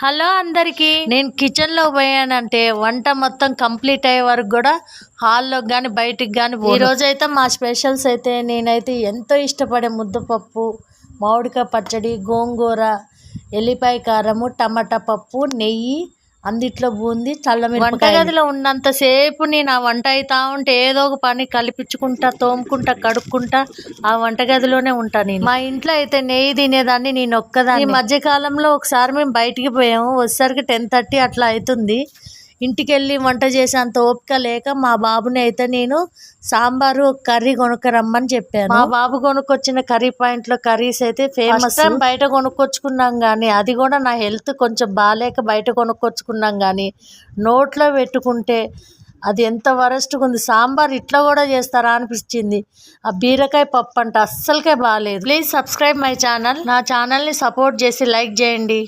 Hello అందరికి, నేను kitchen లో పోయానంటే వంట మొత్తం కంప్లీట్ అయ్యే వరకు కూడా హాల్లో కానీ బయటికి కానీ ఈ రోజైతే మా స్పెషల్స్ అయితే నేనైతే ఎంతో ఇష్టపడే ముద్దపప్పు, మామిడికాయ పచ్చడి, గోంగూర, ఎల్లిపాయ కారము, టమాటా పప్పు, నెయ్యి, అందిట్లో బూంది, చల్లమిరపకాయ. వంటగదిలో ఉన్నంతసేపు నేను ఆ వంట అవుతా ఉంటే ఏదో ఒక పని కల్పించుకుంటా, తోముకుంటా, కడుక్కుంటా ఆ వంటగదిలోనే ఉంటాను నేను. మా ఇంట్లో అయితే నెయ్యి తినేదాన్ని నేను ఒక్కదాన్ని. ఈ మధ్యకాలంలో ఒకసారి మేము బయటికి పోయాము, వచ్చేసరికి 10:30 అట్లా అవుతుంది. ఇంటికి వెళ్ళి వంట చేసేంత ఓపిక లేక మా బాబుని అయితే నేను సాంబారు కర్రీ కొనుక్కరమ్మని చెప్పాను. మా బాబు కొనుక్కొచ్చిన కర్రీ పాయింట్లో కర్రీస్ అయితే ఫేమస్. బయట కొనుక్కొచ్చుకున్నాం కానీ అది కూడా నా హెల్త్ కొంచెం బాగాలేక బయట కొనుక్కొచ్చుకున్నాం కానీ నోట్లో పెట్టుకుంటే అది ఎంత వరస్ట్గా ఉంది. సాంబార్ ఇట్లా కూడా చేస్తారా అనిపించింది. ఆ బీరకాయ పప్పు అంటే అస్సలకే బాగాలేదు. Please subscribe my channel. నా ఛానల్ని సపోర్ట్ చేసి లైక్ చేయండి.